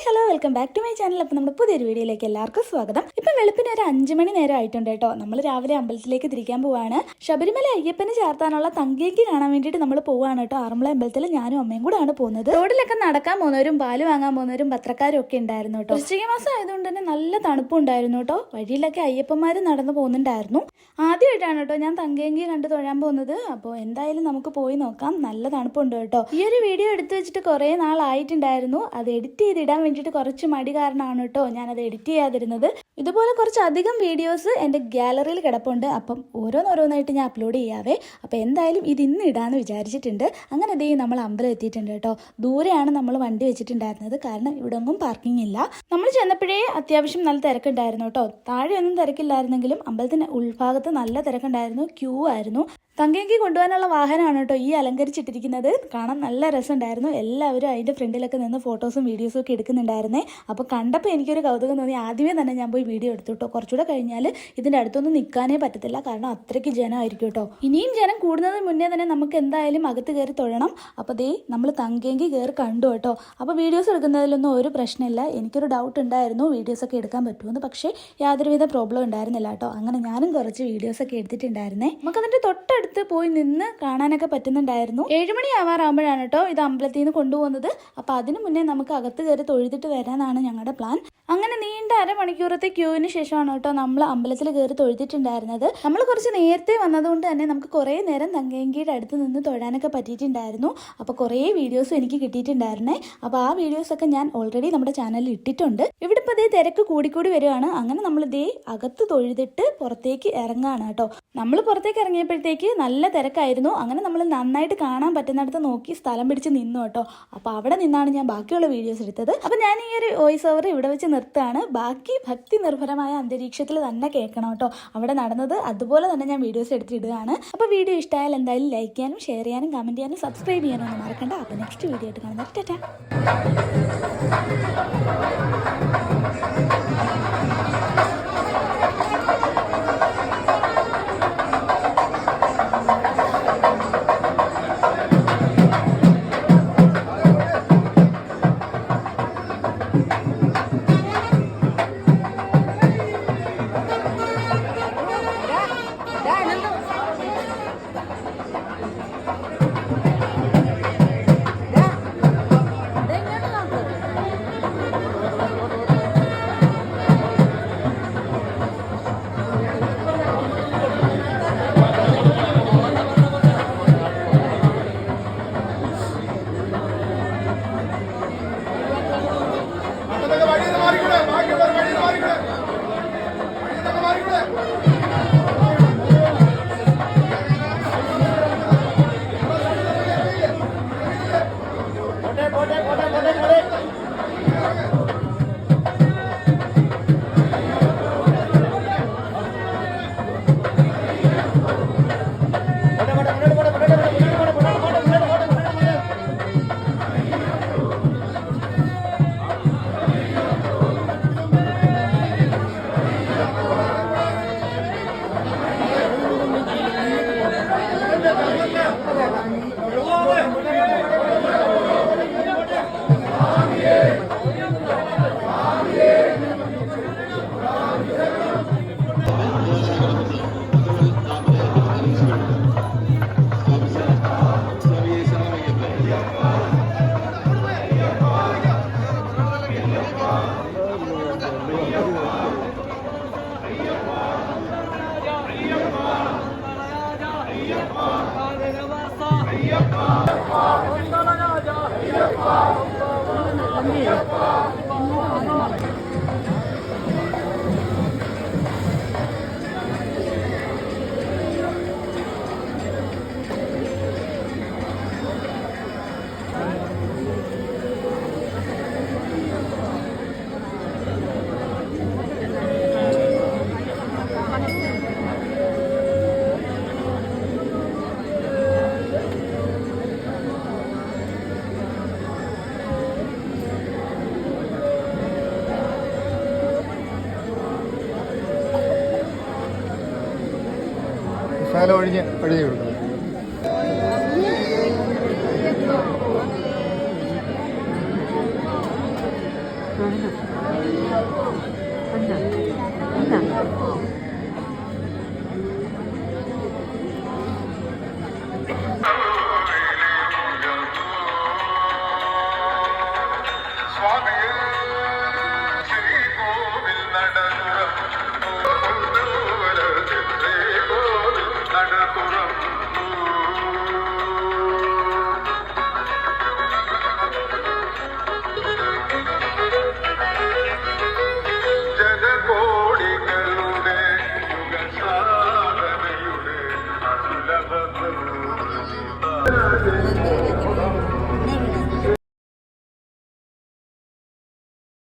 Hello welcome back to my channel. അപ്പോൾ നമ്മുടെ പുതിയൊരു വീഡിയോയിലേക്ക് എല്ലാവർക്കും സ്വാഗതം. ഇപ്പം വെളുപ്പിന് ഒരു 5 മണി നേരം ആയിട്ടുണ്ട് കേട്ടോ. നമ്മൾ രാവിലെ അമ്പലത്തിലേക്ക് തിരിക്കാൻ പോവാണ്. ശബരിമല അയ്യപ്പന് ചേർത്താനുള്ള തങ്കേക്ക് കാണാൻ വേണ്ടിയിട്ട് നമ്മൾ പോവാണ് കേട്ടോ. ആറന്മുള അമ്പലത്തിൽ ഞാനും അമ്മയും കൂടെ ആണ് പോകുന്നത്. റോഡിലൊക്കെ നടക്കാൻ പോകുന്നവരും പാല് വാങ്ങാൻ പോകുന്നവരും പത്രക്കാരും ഒക്കെ ഉണ്ടായിരുന്നു കേട്ടോ. വൃശ്ചിക മാസം ആയതുകൊണ്ട് തന്നെ നല്ല തണുപ്പുണ്ടായിരുന്നു കേട്ടോ. വഴിയിലൊക്കെ അയ്യപ്പന്മാർ നടന്നു പോകുന്നുണ്ടായിരുന്നു. ആദ്യമായിട്ടാണ് കേട്ടോ ഞാൻ തങ്കേങ്കി കണ്ട് തൊഴാൻ പോകുന്നത്. അപ്പോൾ എന്തായാലും നമുക്ക് പോയി നോക്കാം. നല്ല തണുപ്പുണ്ട് കേട്ടോ. ഈ ഒരു വീഡിയോ എടുത്തു വെച്ചിട്ട് കുറേ നാളായിട്ടുണ്ടായിരുന്നു. അത് എഡിറ്റ് ചെയ്തിടാൻ വേണ്ടിയിട്ട് കുറച്ച് മടി കാരണമാണ് കേട്ടോ ഞാനത് എഡിറ്റ് ചെയ്യാതിരുന്നത്. ഇതുപോലെ കുറച്ചധികം വീഡിയോസ് എൻ്റെ ഗാലറിയിൽ കിടപ്പുണ്ട്. അപ്പം ഓരോന്നോരോന്നായിട്ട് ഞാൻ അപ്ലോഡ് ചെയ്യാവേ. അപ്പോൾ എന്തായാലും ഇത് ഇന്ന് ഇടാമെന്ന് വിചാരിച്ചിട്ടുണ്ട്. അങ്ങനെ അതേ നമ്മൾ അമ്പലം എത്തിയിട്ടുണ്ട് കേട്ടോ. ദൂരെയാണ് നമ്മൾ വണ്ടി വെച്ചിട്ടുണ്ടായിരുന്നത്, കാരണം ഇവിടെ ഒന്നും പാർക്കിംഗ് ഇല്ല. നമ്മൾ ചെന്നപ്പോഴേ അത്യാവശ്യം നല്ല തിരക്കുണ്ടായിരുന്നു കേട്ടോ. താഴെയൊന്നും തിരക്കില്ലായിരുന്നെങ്കിലും അമ്പലത്തിൻ്റെ ഉൾഭാഗത്ത് നല്ല തിരക്കുണ്ടായിരുന്നു. ക്യൂ ആയിരുന്നു. തങ്കേങ്കി കൊണ്ടുപോകാനുള്ള വാഹനമാണ് കേട്ടോ ഈ അലങ്കരിച്ചിട്ടിരിക്കുന്നത്. കാണാൻ നല്ല രസമുണ്ടായിരുന്നു. എല്ലാവരും അതിൻ്റെ ഫ്രണ്ടിലൊക്കെ നിന്ന് ഫോട്ടോസും വീഡിയോസും ഒക്കെ എടുക്കുന്നുണ്ടായിരുന്നേ. അപ്പോൾ കണ്ടപ്പോൾ എനിക്കൊരു കൗതുകം തോന്നി. ആദ്യമേ തന്നെ ഞാൻ പോയി വീഡിയോ എടുത്തു കേട്ടോ. കുറച്ചുകൂടെ കഴിഞ്ഞാൽ ഇതിൻ്റെ അടുത്തൊന്നും നിൽക്കാനേ പറ്റത്തില്ല, കാരണം അത്രയ്ക്ക് ജനമായിരിക്കും കേട്ടോ. ഇനിയും ജനം കൂടുന്നതിന് മുന്നേ തന്നെ നമുക്ക് എന്തായാലും അകത്ത് കയറി തൊഴണം. അപ്പോൾ ദേ നമ്മൾ തങ്കേങ്കി കയറി കണ്ടു കേട്ടോ. അപ്പോൾ വീഡിയോസ് എടുക്കുന്നതിലൊന്നും ഒരു പ്രശ്നമില്ല. എനിക്കൊരു ഡൗട്ട് ഉണ്ടായിരുന്നു വീഡിയോസൊക്കെ എടുക്കാൻ പറ്റുമെന്ന്, പക്ഷേ യാതൊരുവിധ പ്രോബ്ലം ഉണ്ടായിരുന്നില്ല കേട്ടോ. അങ്ങനെ ഞാനും കുറച്ച് വീഡിയോസൊക്കെ എടുത്തിട്ടുണ്ടായിരുന്നേ. നമുക്കതിൻ്റെ തൊട്ടടുത്ത് പോയി നിന്ന് കാണാനൊക്കെ പറ്റുന്നുണ്ടായിരുന്നു. 7 മണി ആവാറാകുമ്പോഴാണ് കേട്ടോ ഇത് അമ്പലത്തിൽ നിന്ന് കൊണ്ടുപോകുന്നത്. അപ്പോൾ അതിന് മുന്നേ നമുക്ക് അകത്ത് കയറി തൊഴുതിട്ട് വരാനാണ് ഞങ്ങളുടെ പ്ലാൻ. അങ്ങനെ നീണ്ട അരമണിക്കൂറത്തെ ക്യൂവിന് ശേഷമാണ് കേട്ടോ നമ്മൾ അമ്പലത്തിൽ കയറി തൊഴുതിട്ടുണ്ടായിരുന്നത്. നമ്മൾ കുറച്ച് നേരത്തെ വന്നതുകൊണ്ട് തന്നെ നമുക്ക് കുറേ നേരം തങ്കേങ്കിയുടെ അടുത്ത് നിന്ന് തൊഴാനൊക്കെ പറ്റിയിട്ടുണ്ടായിരുന്നു. അപ്പോൾ കുറേ വീഡിയോസും എനിക്ക് കിട്ടിയിട്ടുണ്ടായിരുന്നേ. അപ്പോൾ ആ വീഡിയോസൊക്കെ ഞാൻ ഓൾറെഡി നമ്മുടെ ചാനലിൽ ഇട്ടിട്ടുണ്ട്. ഇവിടെ ഇപ്പോൾ ഇതേ തിരക്ക് കൂടിക്കൂടി വരികയാണ്. അങ്ങനെ നമ്മൾ ഇതേ അകത്ത് തൊഴുതിട്ട് പുറത്തേക്ക് ഇറങ്ങുകയാണ് കേട്ടോ. നമ്മൾ പുറത്തേക്ക് ഇറങ്ങിയപ്പോഴത്തേക്ക് നല്ല തിരക്കായിരുന്നു. അങ്ങനെ നമ്മൾ നന്നായിട്ട് കാണാൻ പറ്റുന്നിടത്ത് നോക്കി സ്ഥലം പിടിച്ച് നിന്നു കേട്ടോ. അപ്പോൾ അവിടെ നിന്നാണ് ഞാൻ ബാക്കിയുള്ള വീഡിയോസ് എടുത്തത്. അപ്പോൾ ഞാൻ ഈ ഒരു വോയിസ് ഓവർ ഇവിടെ വെച്ച് നിർത്തുകയാണ്. ബാക്കി ഭക്തി നിർഭരമായ അന്തരീക്ഷത്തിൽ തന്നെ കേൾക്കണം കേട്ടോ. അവിടെ നടന്നത് അതുപോലെ തന്നെ ഞാൻ വീഡിയോസ് എടുത്തിടുകയാണ്. അപ്പോൾ വീഡിയോ ഇഷ്ടമായാൽ എന്തായാലും ലൈക്ക് ചെയ്യാനും ഷെയർ ചെയ്യാനും കമൻറ്റ് ചെയ്യാനും സബ്സ്ക്രൈബ് ചെയ്യാനും ഒന്നും മറക്കണ്ട. അപ്പോൾ നെക്സ്റ്റ് വീഡിയോ ആയിട്ട് കാണുന്നത്. ടാറ്റാ. സ്ഥലം ഒഴിഞ്ഞ് കൊടുക്കണം. ആണ്. അല്ല. അല്ല.